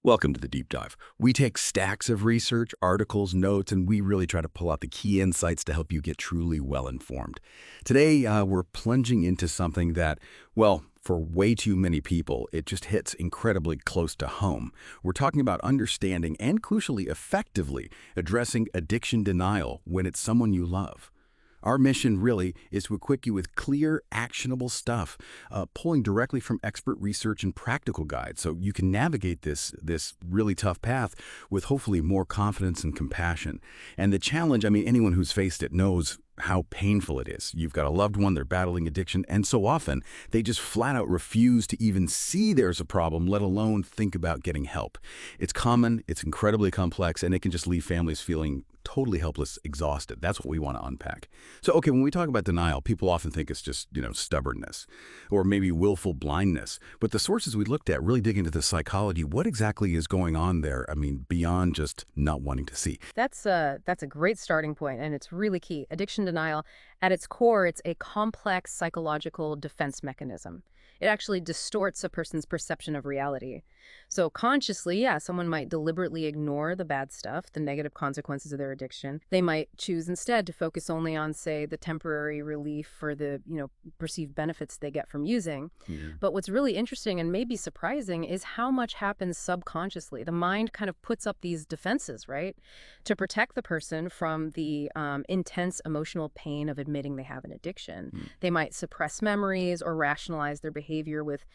Welcome to the Deep Dive. We take stacks of research, articles, notes, and we really try to pull out the key insights to help you get truly well-informed. Today, we're plunging into something that, well, for way too many people, it just hits incredibly close to home. We're talking about understanding and, crucially, effectively addressing addiction denial when it's someone you love. Our mission really is to equip you with clear, actionable stuff, pulling directly from expert research and practical guides so you can navigate this really tough path with hopefully more confidence and compassion. And the challenge, I mean, anyone who's faced it knows how painful it is. You've got a loved one, they're battling addiction, and so often they just flat out refuse to even see there's a problem, let alone think about getting help. It's common, it's incredibly complex, and it can just leave families feeling totally helpless, exhausted. That's what we want to unpack. So, okay, when we talk about denial, people often think it's just, stubbornness or maybe willful blindness. But the sources we looked at really dig into the psychology. What exactly is going on there? I mean, beyond just not wanting to see. That's a great starting point, and it's really key. Addiction denial, at its core, it's a complex psychological defense mechanism. It actually distorts a person's perception of reality. So consciously, yeah, someone might deliberately ignore the bad stuff, the negative consequences of their addiction. They might choose instead to focus only on, say, the temporary relief or the, perceived benefits they get from using. Yeah. But what's really interesting and maybe surprising is how much happens subconsciously. The mind kind of puts up these defenses, right, to protect the person from the intense emotional pain of admitting they have an addiction. They might suppress memories or rationalize their behavior with,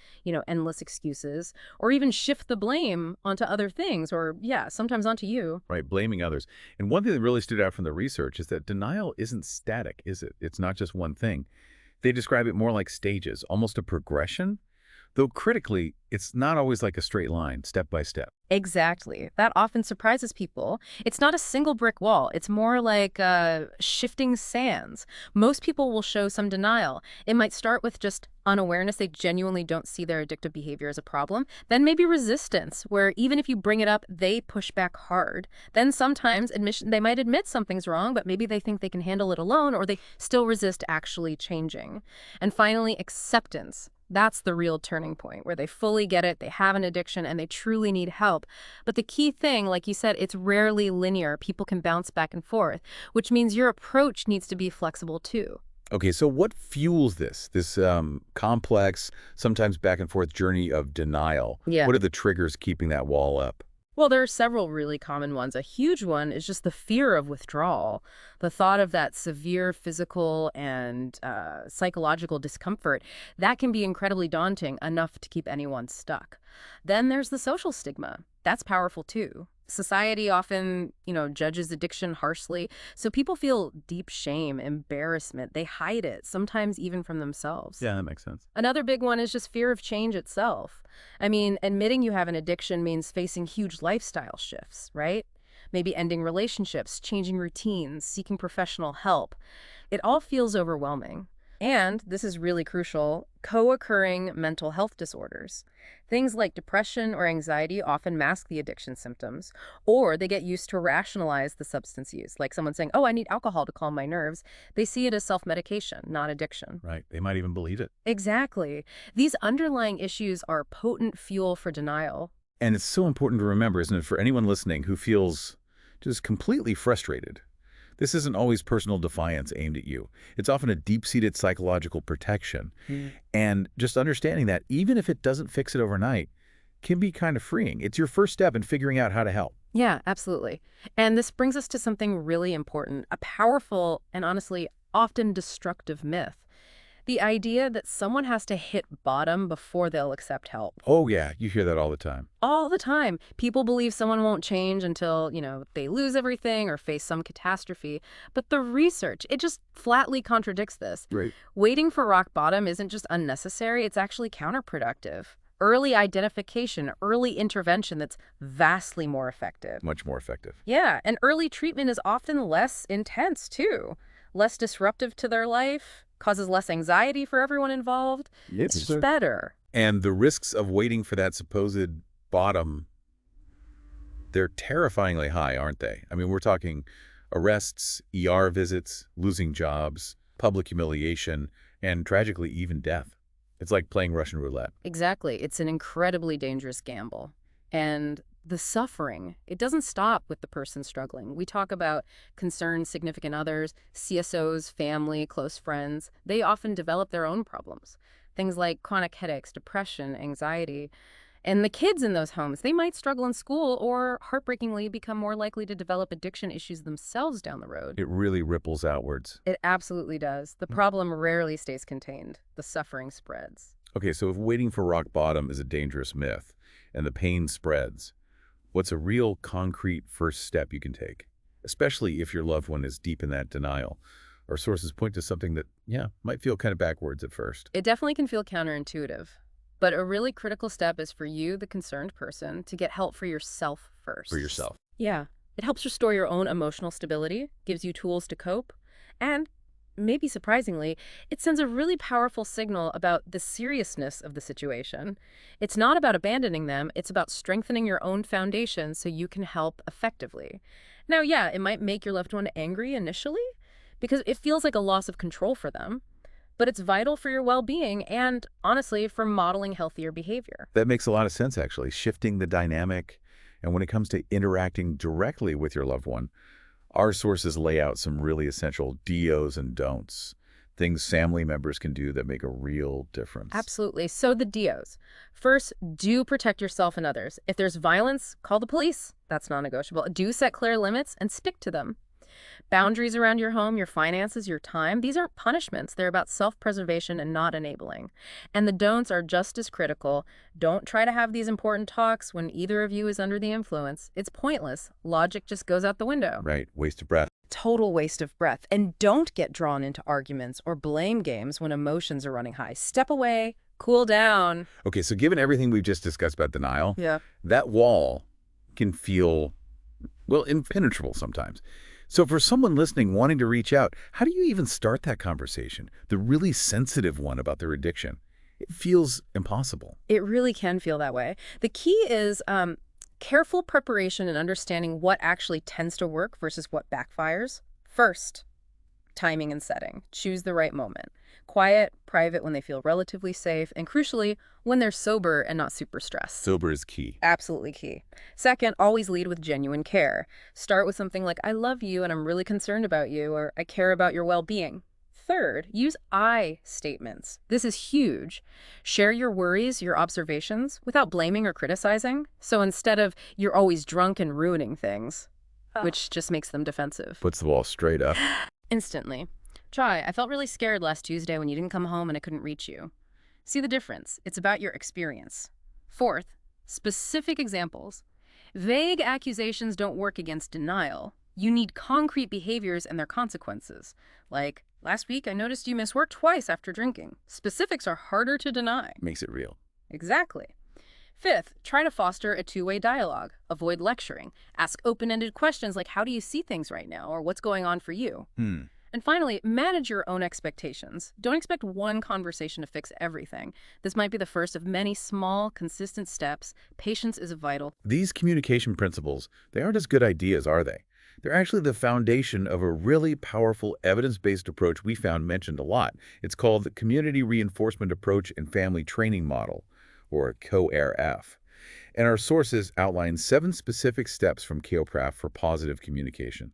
endless excuses, or even shift the blame onto other things, or, yeah, sometimes onto you. Right, blaming others. And one thing that really stood out from the research is that denial isn't static, is it? It's not just one thing. They describe it more like stages, almost a progression, though critically, it's not always like a straight line, step by step. Exactly. That often surprises people. It's not a single brick wall. It's more like shifting sands. Most people will show some denial. It might start with just unawareness. They genuinely don't see their addictive behavior as a problem. Then maybe resistance, where even if you bring it up, they push back hard. Then sometimes admission, they might admit something's wrong, but maybe they think they can handle it alone, or they still resist actually changing. And finally, acceptance. That's the real turning point, where they fully get it, they have an addiction, and they truly need help. But the key thing, like you said, it's rarely linear. People can bounce back and forth, which means your approach needs to be flexible too. Okay, so what fuels this complex, sometimes back and forth journey of denial? Yeah. What are the triggers keeping that wall up? Well, there are several really common ones. A huge one is just the fear of withdrawal. The thought of that severe physical and psychological discomfort, that can be incredibly daunting, enough to keep anyone stuck. Then there's the social stigma. That's powerful too. Society often, judges addiction harshly, so people feel deep shame, embarrassment. They hide it, sometimes even from themselves. Yeah, that makes sense. Another big one is just fear of change itself. I mean, admitting you have an addiction means facing huge lifestyle shifts, right? Maybe ending relationships, changing routines, seeking professional help. It all feels overwhelming. And, this is really crucial, co-occurring mental health disorders. Things like depression or anxiety often mask the addiction symptoms, or they get used to rationalize the substance use. Like someone saying, oh, I need alcohol to calm my nerves. They see it as self-medication, not addiction. Right, they might even believe it. Exactly. These underlying issues are potent fuel for denial. And it's so important to remember, isn't it, for anyone listening who feels just completely frustrated. This isn't always personal defiance aimed at you. It's often a deep-seated psychological protection. And just understanding that, even if it doesn't fix it overnight, can be kind of freeing. It's your first step in figuring out how to help. Yeah, absolutely. And this brings us to something really important, a powerful and honestly often destructive myth. The idea that someone has to hit bottom before they'll accept help. Oh, yeah, you hear that all the time. All the time. People believe someone won't change until, they lose everything or face some catastrophe. But the research, it just flatly contradicts this. Right. Waiting for rock bottom isn't just unnecessary, it's actually counterproductive. Early identification, early intervention, that's vastly more effective. Much more effective. Yeah, and early treatment is often less intense, too. Less disruptive to their life, causes less anxiety for everyone involved. It's just better. And the risks of waiting for that supposed bottom, they're terrifyingly high, aren't they? I mean, we're talking arrests, ER visits, losing jobs, public humiliation, and tragically even death. It's like playing Russian roulette. Exactly. It's an incredibly dangerous gamble. And The suffering, it doesn't stop with the person struggling. We talk about concerned significant others, CSOs, family, close friends. They often develop their own problems. Things like chronic headaches, depression, anxiety. And the kids in those homes, they might struggle in school or, heartbreakingly, become more likely to develop addiction issues themselves down the road. It really ripples outwards. It absolutely does. The problem rarely stays contained. The suffering spreads. Okay, so if waiting for rock bottom is a dangerous myth and the pain spreads, what's a real concrete first step you can take, especially if your loved one is deep in that denial? Or sources point to something that, yeah, might feel kind of backwards at first. It definitely can feel counterintuitive, but a really critical step is for you, the concerned person, to get help for yourself first. For yourself. Yeah. It helps restore your own emotional stability, gives you tools to cope, and, maybe surprisingly, it sends a really powerful signal about the seriousness of the situation. It's not about abandoning them, it's about strengthening your own foundation so you can help effectively. Now, yeah, it might make your loved one angry initially, because it feels like a loss of control for them, but it's vital for your well-being and, honestly, for modeling healthier behavior. That makes a lot of sense, actually, shifting the dynamic. And when it comes to interacting directly with your loved one, our sources lay out some really essential do's and don'ts, things family members can do that make a real difference. Absolutely. So the DOs. First, do protect yourself and others. If there's violence, call the police. That's non-negotiable. Do set clear limits and stick to them. Boundaries around your home, your finances, your time, these aren't punishments. They're about self-preservation and not enabling. And the don'ts are just as critical. Don't try to have these important talks when either of you is under the influence. It's pointless. Logic just goes out the window. Right. Waste of breath. Total waste of breath. And don't get drawn into arguments or blame games when emotions are running high. Step away, cool down. Okay, so given everything we've just discussed about denial, Yeah. that wall can feel, well, impenetrable sometimes. So for someone listening wanting to reach out, how do you even start that conversation? The really sensitive one about their addiction. It feels impossible. It really can feel that way. The key is careful preparation and understanding what actually tends to work versus what backfires. First, timing and setting. Choose the right moment. Quiet, private when they feel relatively safe, and crucially, when they're sober and not super stressed. Sober is key. Absolutely key. Second, always lead with genuine care. Start with something like, I love you and I'm really concerned about you, or I care about your well-being. Third, use I statements. This is huge. Share your worries, your observations, without blaming or criticizing. So instead of, you're always drunk and ruining things, which just makes them defensive. Puts the wall straight up. Instantly. Try, I felt really scared last Tuesday when you didn't come home and I couldn't reach you. See the difference. It's about your experience. Fourth, specific examples. Vague accusations don't work against denial. You need concrete behaviors and their consequences. Like, last week I noticed you missed work twice after drinking. Specifics are harder to deny. Makes it real. Exactly. Fifth, try to foster a two-way dialogue. Avoid lecturing. Ask open-ended questions like, how do you see things right now? Or what's going on for you? And finally, manage your own expectations. Don't expect one conversation to fix everything. This might be the first of many small, consistent steps. Patience is vital. These communication principles, they aren't just good ideas, are they? They're actually the foundation of a really powerful evidence-based approach we found mentioned a lot. It's called the Community Reinforcement Approach and Family Training Model, or CORF. And our sources outline 7 specific steps from CORF for positive communication.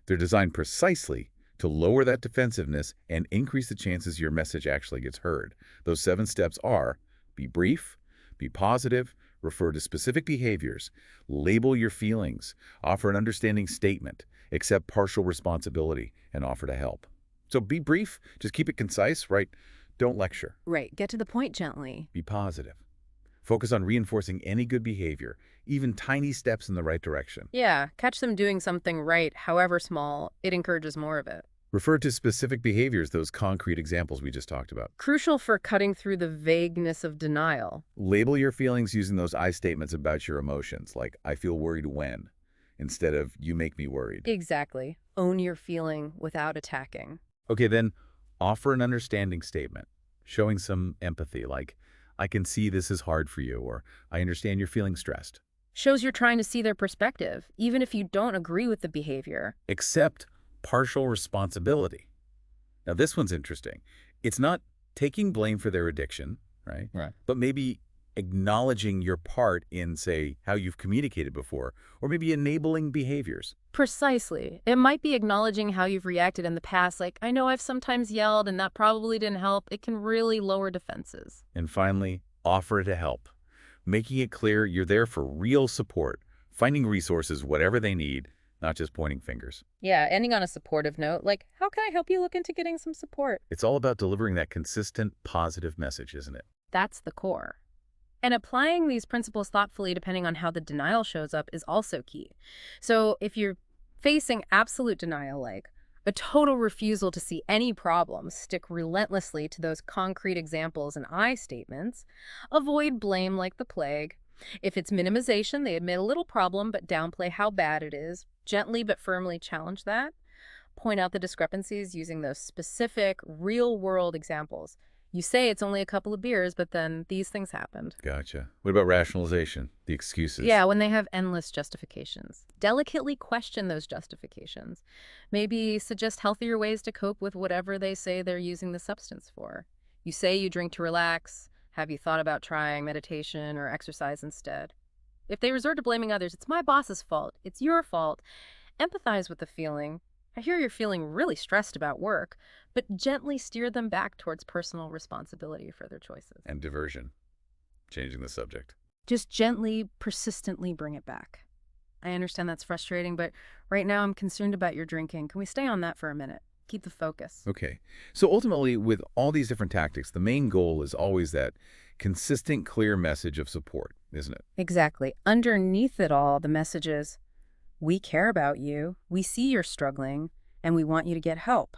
They're designed precisely to lower that defensiveness and increase the chances your message actually gets heard. Those 7 steps are: be brief, be positive, refer to specific behaviors, label your feelings, offer an understanding statement, accept partial responsibility, and offer to help. So be brief, just keep it concise, right? Don't lecture. Right, get to the point gently. Be positive. Focus on reinforcing any good behavior, even tiny steps in the right direction. Yeah, catch them doing something right, however small. It encourages more of it. Refer to specific behaviors, those concrete examples we just talked about. Crucial for cutting through the vagueness of denial. Label your feelings using those I statements about your emotions, like, I feel worried when, instead of, you make me worried. Exactly. Own your feeling without attacking. Okay, then offer an understanding statement, showing some empathy, like, I can see this is hard for you, or I understand you're feeling stressed. Shows you're trying to see their perspective, even if you don't agree with the behavior. Accept partial responsibility. Now, this one's interesting. It's not taking blame for their addiction, right? Right. But maybe acknowledging your part in, say, how you've communicated before, or maybe enabling behaviors. Precisely. It might be acknowledging how you've reacted in the past, like, I know I've sometimes yelled and that probably didn't help. It can really lower defenses. And finally, offer to help, making it clear you're there for real support, finding resources, whatever they need, not just pointing fingers. Yeah, ending on a supportive note, like, how can I help you look into getting some support? It's all about delivering that consistent, positive message, isn't it? That's the core. And applying these principles thoughtfully depending on how the denial shows up is also key. So if you're facing absolute denial, like a total refusal to see any problems, stick relentlessly to those concrete examples and I statements. Avoid blame like the plague. If it's minimization, they admit a little problem but downplay how bad it is. Gently but firmly challenge that. Point out the discrepancies using those specific, real-world examples. You say it's only a couple of beers, but then these things happened. Gotcha. What about rationalization, the excuses? Yeah, when they have endless justifications. Delicately question those justifications. Maybe suggest healthier ways to cope with whatever they say they're using the substance for. You say you drink to relax. Have you thought about trying meditation or exercise instead? If they resort to blaming others, it's my boss's fault. It's your fault. Empathize with the feeling. I hear you're feeling really stressed about work, but gently steer them back towards personal responsibility for their choices. And diversion, changing the subject. Just gently, persistently bring it back. I understand that's frustrating, but right now I'm concerned about your drinking. Can we stay on that for a minute? Keep the focus. Okay. So ultimately, with all these different tactics, the main goal is always that consistent, clear message of support, isn't it? Exactly. Underneath it all, the message is, we care about you, we see you're struggling, and we want you to get help.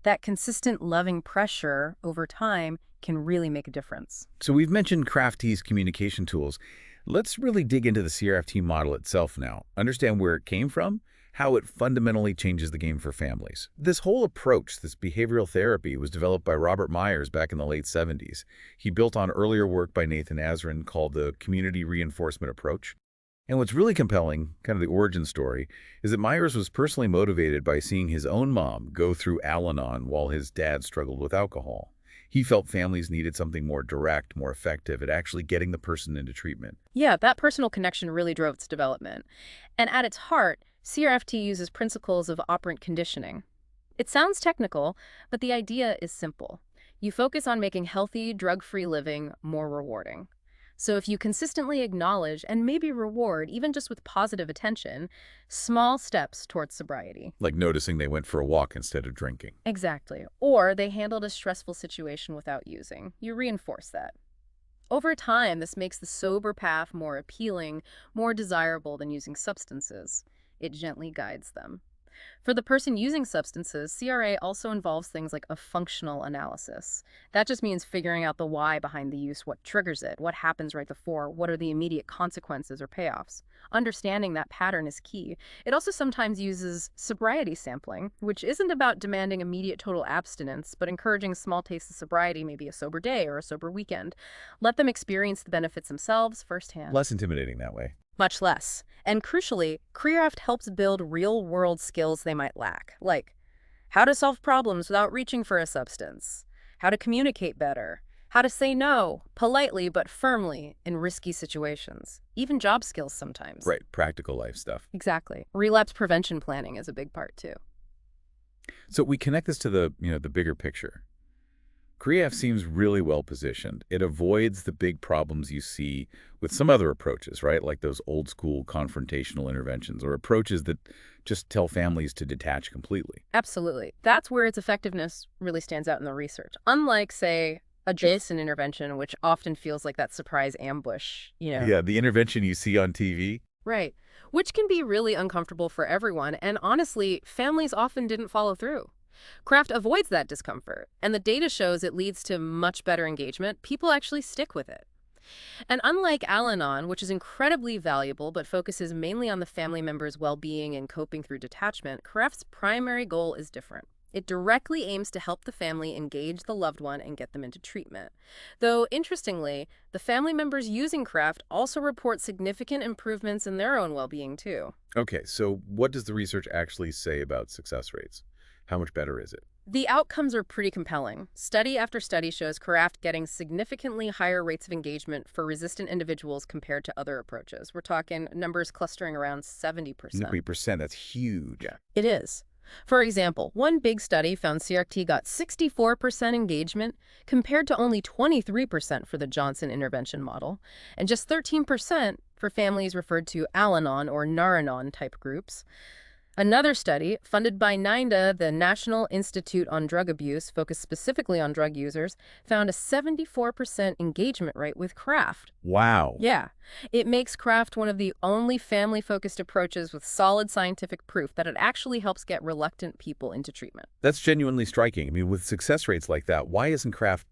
That consistent, loving pressure over time can really make a difference. So we've mentioned CRAFT's communication tools. Let's really dig into the CRFT model itself now, understand where it came from, how it fundamentally changes the game for families. This whole approach, this behavioral therapy, was developed by Robert Myers back in the late 70s. He built on earlier work by Nathan Azrin called the community reinforcement approach. And what's really compelling, kind of the origin story, is that Myers was personally motivated by seeing his own mom go through Al-Anon while his dad struggled with alcohol. He felt families needed something more direct, more effective at actually getting the person into treatment. Yeah, that personal connection really drove its development. And at its heart, CRFT uses principles of operant conditioning. It sounds technical, but the idea is simple. You focus on making healthy, drug-free living more rewarding. So if you consistently acknowledge and maybe reward, even just with positive attention, small steps towards sobriety. Like noticing they went for a walk instead of drinking. Exactly. Or they handled a stressful situation without using. You reinforce that. Over time, this makes the sober path more appealing, more desirable than using substances. It gently guides them. For the person using substances, CRA also involves things like a functional analysis. That just means figuring out the why behind the use, what triggers it, what happens right before, what are the immediate consequences or payoffs. Understanding that pattern is key. It also sometimes uses sobriety sampling, which isn't about demanding immediate total abstinence, but encouraging small tastes of sobriety, maybe a sober day or a sober weekend. Let them experience the benefits themselves firsthand. Less intimidating that way. Much less. And crucially, CREAFT helps build real-world skills they might lack, like how to solve problems without reaching for a substance, how to communicate better, how to say no, politely but firmly, in risky situations, even job skills sometimes. Right, practical life stuff. Exactly. Relapse prevention planning is a big part, too. So we connect this to the bigger picture. CREAF seems really well positioned. It avoids the big problems you see with some other approaches, right? Like those old school confrontational interventions or approaches that just tell families to detach completely. Absolutely. That's where its effectiveness really stands out in the research. Unlike, say, a Jason intervention, which often feels like that surprise ambush, Yeah, the intervention you see on TV. Right. Which can be really uncomfortable for everyone, and honestly, families often didn't follow through. CRAFT avoids that discomfort, and the data shows it leads to much better engagement. People actually stick with it. And unlike Al-Anon, which is incredibly valuable but focuses mainly on the family member's well-being and coping through detachment, CRAFT's primary goal is different. It directly aims to help the family engage the loved one and get them into treatment. Though, interestingly, the family members using CRAFT also report significant improvements in their own well-being, too. Okay, so what does the research actually say about success rates? How much better is it? The outcomes are pretty compelling. Study after study shows craft getting significantly higher rates of engagement for resistant individuals compared to other approaches. We're talking numbers clustering around 70%. 70%, that's huge. Yeah. It is. For example, one big study found CRT got 64% engagement compared to only 23% for the Johnson intervention model, and just 13% for families referred to Al-Anon or Nar-Anon type groups. Another study, funded by NINDA, the National Institute on Drug Abuse, focused specifically on drug users, found a 74% engagement rate with craft. Wow. Yeah, it makes craft one of the only family-focused approaches with solid scientific proof that it actually helps get reluctant people into treatment. That's genuinely striking. I mean, with success rates like that, why isn't craft,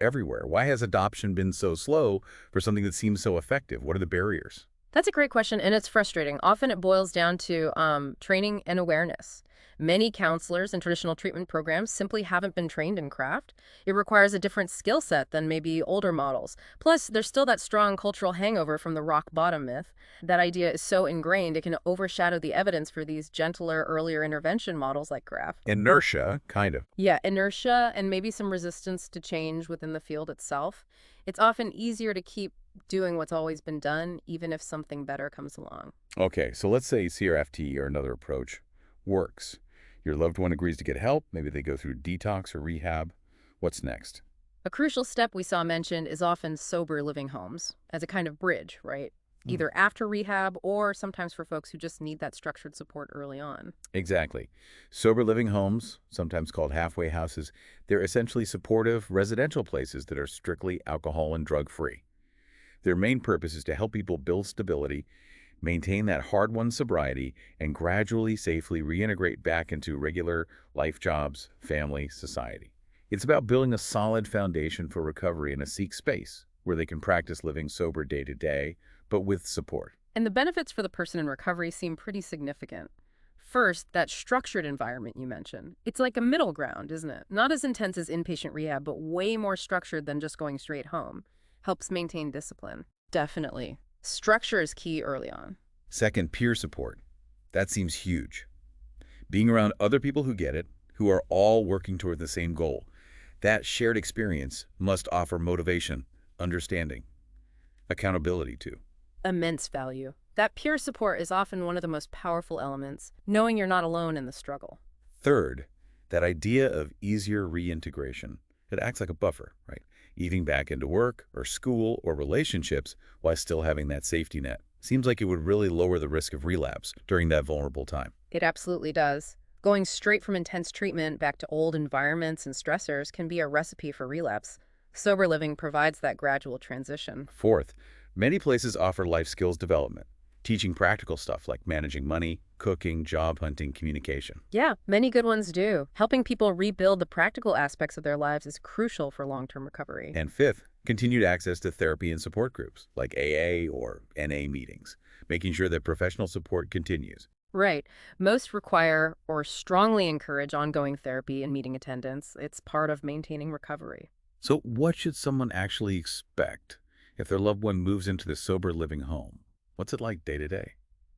everywhere? Why has adoption been so slow for something that seems so effective? What are the barriers? That's a great question, and it's frustrating. Often it boils down to training and awareness. Many counselors in traditional treatment programs simply haven't been trained in craft. It requires a different skill set than maybe older models. Plus, there's still that strong cultural hangover from the rock bottom myth. That idea is so ingrained it can overshadow the evidence for these gentler, earlier intervention models like craft. Inertia, kind of. Yeah, inertia and maybe some resistance to change within the field itself. It's often easier to keep doing what's always been done, even if something better comes along. Okay, so let's say CRFT or another approach works. Your loved one agrees to get help. Maybe they go through detox or rehab. What's next? A crucial step we saw mentioned is often sober living homes as a kind of bridge, right? Either after rehab or sometimes for folks who just need that structured support early on. Exactly. Sober living homes, sometimes called halfway houses, they're essentially supportive residential places that are strictly alcohol and drug-free. Their main purpose is to help people build stability, maintain that hard-won sobriety, and gradually, safely reintegrate back into regular life jobs, family, society. It's about building a solid foundation for recovery in a safe space where they can practice living sober day to day, but with support. And the benefits for the person in recovery seem pretty significant. First, that structured environment you mentioned. It's like a middle ground, isn't it? Not as intense as inpatient rehab, but way more structured than just going straight home. Helps maintain discipline. Definitely. Structure is key early on. Second, peer support. That seems huge. Being around other people who get it, who are all working toward the same goal. That shared experience must offer motivation, understanding, accountability too. Immense value. That peer support is often one of the most powerful elements, knowing you're not alone in the struggle. Third, that idea of easier reintegration. It acts like a buffer, right? Eating back into work or school or relationships while still having that safety net. Seems like it would really lower the risk of relapse during that vulnerable time. It absolutely does. Going straight from intense treatment back to old environments and stressors can be a recipe for relapse. Sober living provides that gradual transition. Fourth, many places offer life skills development, teaching practical stuff like managing money, cooking, job hunting, communication. Yeah, many good ones do. Helping people rebuild the practical aspects of their lives is crucial for long-term recovery. And fifth, continued access to therapy and support groups like AA or NA meetings, making sure that professional support continues. Right. Most require or strongly encourage ongoing therapy and meeting attendance. It's part of maintaining recovery. So what should someone actually expect if their loved one moves into the sober living home? What's it like day to day?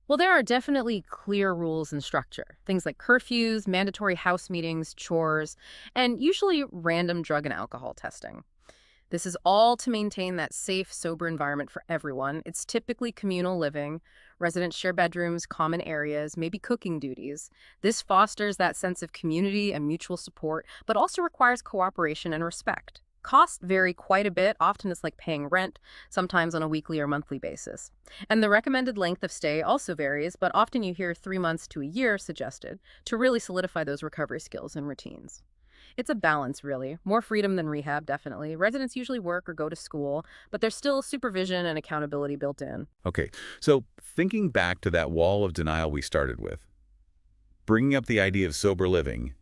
Well, there are definitely clear rules and structure. Things like curfews, mandatory house meetings, chores, and usually random drug and alcohol testing. This is all to maintain that safe, sober environment for everyone. It's typically communal living. Residents share bedrooms, common areas, maybe cooking duties. This fosters that sense of community and mutual support, but also requires cooperation and respect. Costs vary quite a bit. Often it's like paying rent, sometimes on a weekly or monthly basis. And the recommended length of stay also varies, but often you hear 3 months to a year suggested to really solidify those recovery skills and routines. It's a balance, really. More freedom than rehab, definitely. Residents usually work or go to school, but there's still supervision and accountability built in. Okay, so thinking back to that wall of denial we started with, bringing up the idea of sober living,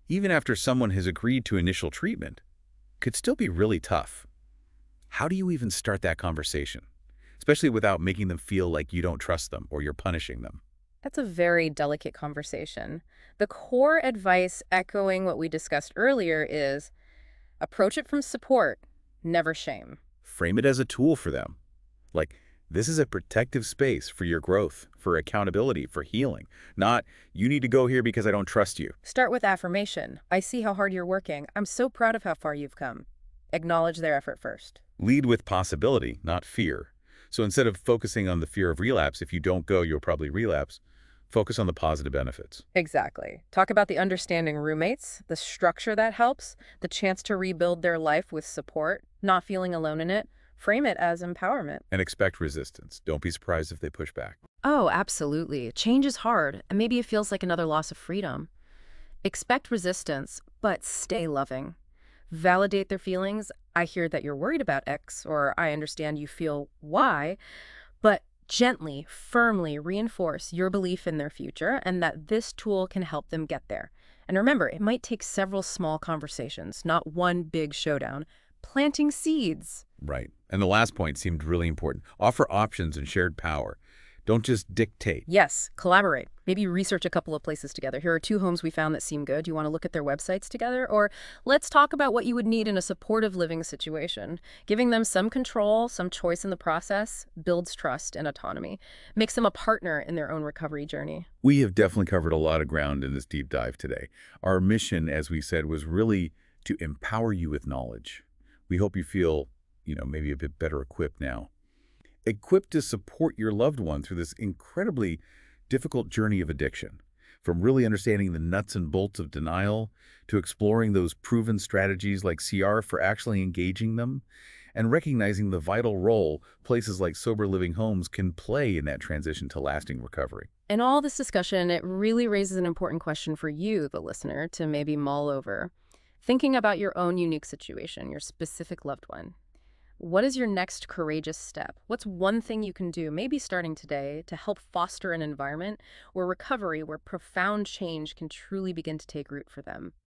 even after someone has agreed to initial treatment, could still be really tough. How do you even start that conversation, especially without making them feel like you don't trust them or you're punishing them? That's a very delicate conversation. The core advice, echoing what we discussed earlier, is approach it from support, never shame. Frame it as a tool for them. Like, This is a protective space for your growth, for accountability, for healing. Not, you need to go here because I don't trust you. Start with affirmation. I see how hard you're working. I'm so proud of how far you've come. Acknowledge their effort first. Lead with possibility, not fear. So instead of focusing on the fear of relapse, if you don't go, you'll probably relapse, focus on the positive benefits. Exactly. Talk about the understanding roommates, the structure that helps, the chance to rebuild their life with support, not feeling alone in it. Frame it as empowerment. And expect resistance. Don't be surprised if they push back. Oh, absolutely. Change is hard, and maybe it feels like another loss of freedom. Expect resistance, but stay loving. Validate their feelings. I hear that you're worried about X, or I understand you feel Y, but gently, firmly reinforce your belief in their future and that this tool can help them get there. And remember, it might take several small conversations, not one big showdown. Planting seeds. Right. And the last point seemed really important. Offer options and shared power. Don't just dictate. Yes, collaborate. Maybe research a couple of places together. Here are 2 homes we found that seem good. Do you want to look at their websites together? Or let's talk about what you would need in a supportive living situation. Giving them some control, some choice in the process, builds trust and autonomy. Makes them a partner in their own recovery journey. We have definitely covered a lot of ground in this deep dive today. Our mission, as we said, was really to empower you with knowledge. We hope you feel, maybe a bit better equipped now. Equipped to support your loved one through this incredibly difficult journey of addiction. From really understanding the nuts and bolts of denial to exploring those proven strategies like CR for actually engaging them and recognizing the vital role places like sober living homes can play in that transition to lasting recovery. In all this discussion, it really raises an important question for you, the listener, to maybe mull over. Thinking about your own unique situation, your specific loved one. What is your next courageous step? What's one thing you can do, maybe starting today, to help foster an environment where profound change can truly begin to take root for them?